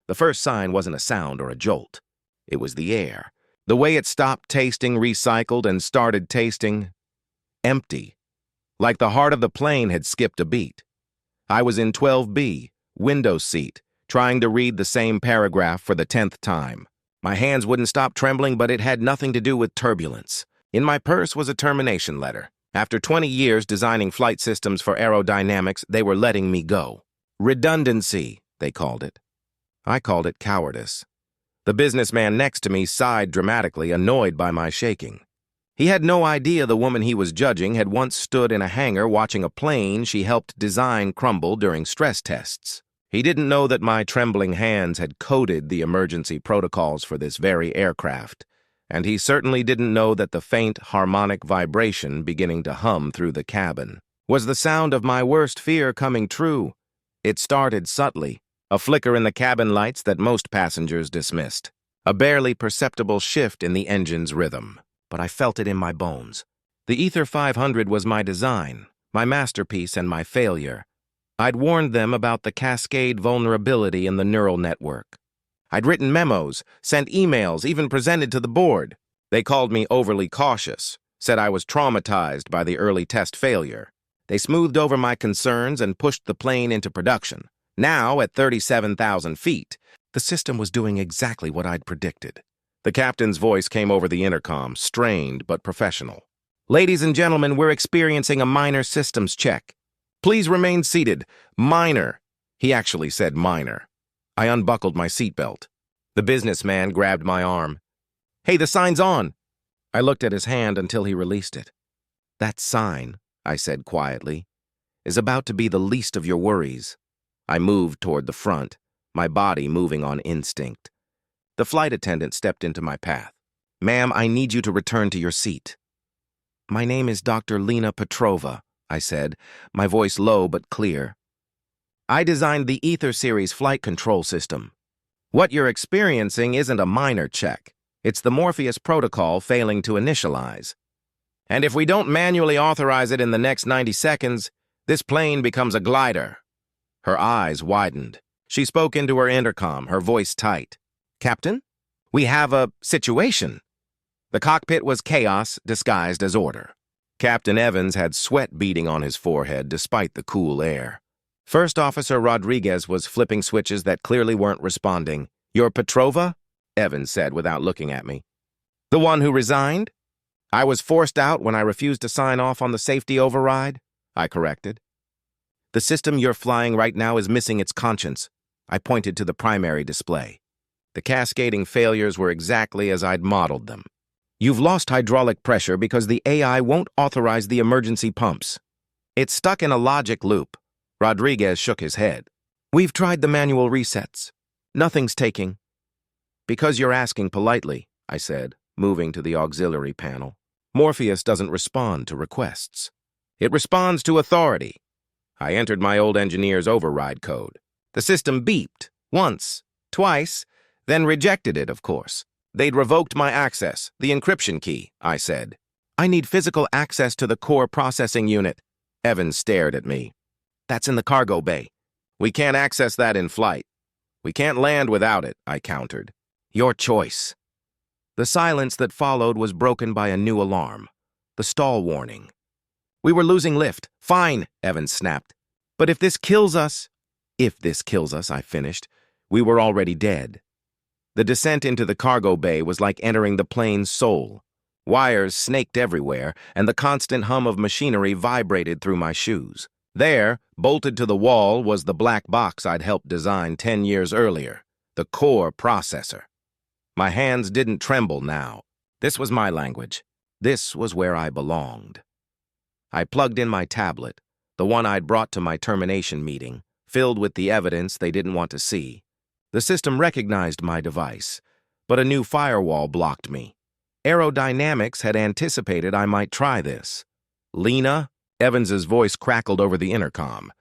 The first sign wasn't a sound or a jolt. It was the air. The way it stopped tasting recycled and started tasting empty. Like the heart of the plane had skipped a beat. I was in 12B, window seat, trying to read the same paragraph for the 10th time. My hands wouldn't stop trembling, but it had nothing to do with turbulence. In my purse was a termination letter. After 20 years designing flight systems for aerodynamics, they were letting me go. Redundancy, they called it. I called it cowardice. The businessman next to me sighed dramatically, annoyed by my shaking. He had no idea the woman he was judging had once stood in a hangar watching a plane she helped design crumble during stress tests. He didn't know that my trembling hands had coded the emergency protocols for this very aircraft, and he certainly didn't know that the faint harmonic vibration beginning to hum through the cabin was the sound of my worst fear coming true. It started subtly, a flicker in the cabin lights that most passengers dismissed, a barely perceptible shift in the engine's rhythm. But I felt it in my bones. The Ether 500 was my design, my masterpiece, and my failure. I'd warned them about the cascade vulnerability in the neural network. I'd written memos, sent emails, even presented to the board. They called me overly cautious, said I was traumatized by the early test failure. They smoothed over my concerns and pushed the plane into production. Now, at 37,000 feet, the system was doing exactly what I'd predicted. The captain's voice came over the intercom, strained but professional. "Ladies and gentlemen, we're experiencing a minor systems check. Please remain seated. Minor." He actually said minor. I unbuckled my seatbelt. The businessman grabbed my arm. "Hey, the sign's on." I looked at his hand until he released it. "That sign," I said quietly, "is about to be the least of your worries." I moved toward the front, my body moving on instinct. The flight attendant stepped into my path. "Ma'am, I need you to return to your seat." "My name is Dr. Lena Petrova," I said, my voice low but clear. "I designed the Ether Series flight control system. What you're experiencing isn't a minor check. It's the Morpheus protocol failing to initialize. And if we don't manually authorize it in the next 90 seconds, this plane becomes a glider." Her eyes widened. She spoke into her intercom, her voice tight. "Captain, we have a situation." The cockpit was chaos disguised as order. Captain Evans had sweat beading on his forehead despite the cool air. First Officer Rodriguez was flipping switches that clearly weren't responding. "You're Petrova?" Evans said without looking at me. "The one who resigned?" "I was forced out when I refused to sign off on the safety override," I corrected. "The system you're flying right now is missing its conscience." I pointed to the primary display. The cascading failures were exactly as I'd modeled them. "You've lost hydraulic pressure because the AI won't authorize the emergency pumps. It's stuck in a logic loop." Rodriguez shook his head. "We've tried the manual resets. Nothing's taking." "Because you're asking politely," I said, moving to the auxiliary panel. "Morpheus doesn't respond to requests. It responds to authority." I entered my old engineer's override code. The system beeped, once, twice, then rejected it, of course. "They'd revoked my access, the encryption key," I said. "I need physical access to the core processing unit." Evans stared at me. "That's in the cargo bay." "We can't access that in flight." "We can't land without it," I countered. "Your choice." The silence that followed was broken by a new alarm, the stall warning. "We were losing lift." "Fine," Evans snapped. "But if this kills us—" "If this kills us," I finished. "We were already dead." The descent into the cargo bay was like entering the plane's soul. Wires snaked everywhere, and the constant hum of machinery vibrated through my shoes. There, bolted to the wall, was the black box I'd helped design 10 years earlier, the core processor. My hands didn't tremble now. This was my language. This was where I belonged. I plugged in my tablet, the one I'd brought to my termination meeting, filled with the evidence they didn't want to see. The system recognized my device, but a new firewall blocked me. Aerodynamics had anticipated I might try this. "Lena?" Evans's voice crackled over the intercom.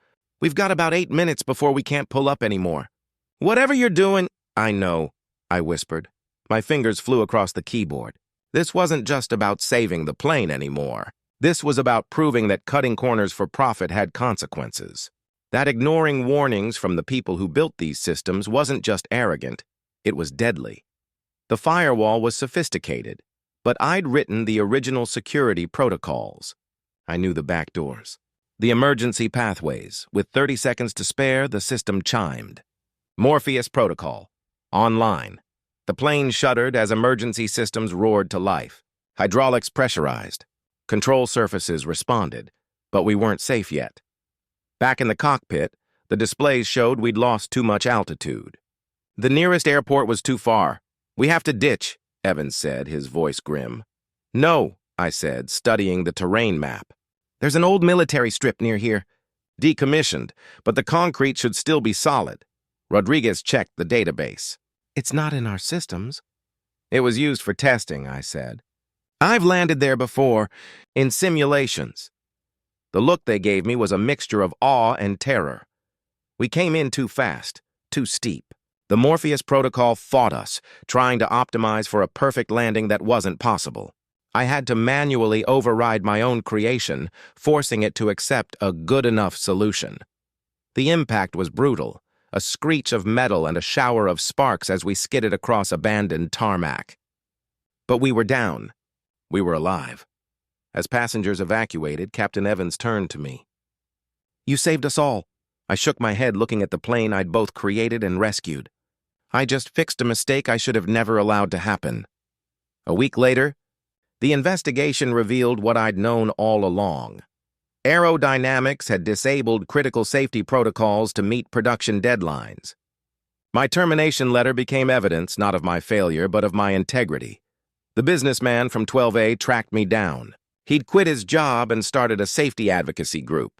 "We've got about 8 minutes before we can't pull up anymore." "Whatever you're doing—" "I know," I whispered. My fingers flew across the keyboard. This wasn't just about saving the plane anymore. This was about proving that cutting corners for profit had consequences. That ignoring warnings from the people who built these systems wasn't just arrogant, it was deadly. The firewall was sophisticated, but I'd written the original security protocols. I knew the back doors. The emergency pathways. With 30 seconds to spare, the system chimed. Morpheus protocol. Online. The plane shuddered as emergency systems roared to life. Hydraulics pressurized. Control surfaces responded, but we weren't safe yet. Back in the cockpit, the displays showed we'd lost too much altitude. The nearest airport was too far. We have to ditch, Evans said, his voice grim. No, I said, studying the terrain map. There's an old military strip near here. Decommissioned, but the concrete should still be solid. Rodriguez checked the database. It's not in our systems. It was used for testing, I said. I've landed there before, in simulations. The look they gave me was a mixture of awe and terror. We came in too fast, too steep. The Morpheus protocol fought us, trying to optimize for a perfect landing that wasn't possible. I had to manually override my own creation, forcing it to accept a good enough solution. The impact was brutal, a screech of metal and a shower of sparks as we skidded across abandoned tarmac. But we were down. We were alive. As passengers evacuated, Captain Evans turned to me. You saved us all. I shook my head, looking at the plane I'd both created and rescued. I just fixed a mistake I should have never allowed to happen. A week later, the investigation revealed what I'd known all along. Aerodynamics had disabled critical safety protocols to meet production deadlines. My termination letter became evidence not of my failure, but of my integrity. The businessman from 12A tracked me down. He'd quit his job and started a safety advocacy group.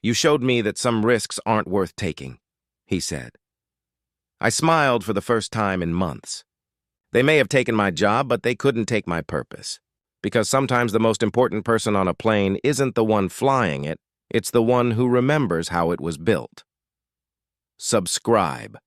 You showed me that some risks aren't worth taking, he said. I smiled for the first time in months. They may have taken my job, but they couldn't take my purpose. Because sometimes the most important person on a plane isn't the one flying it, it's the one who remembers how it was built. Subscribe.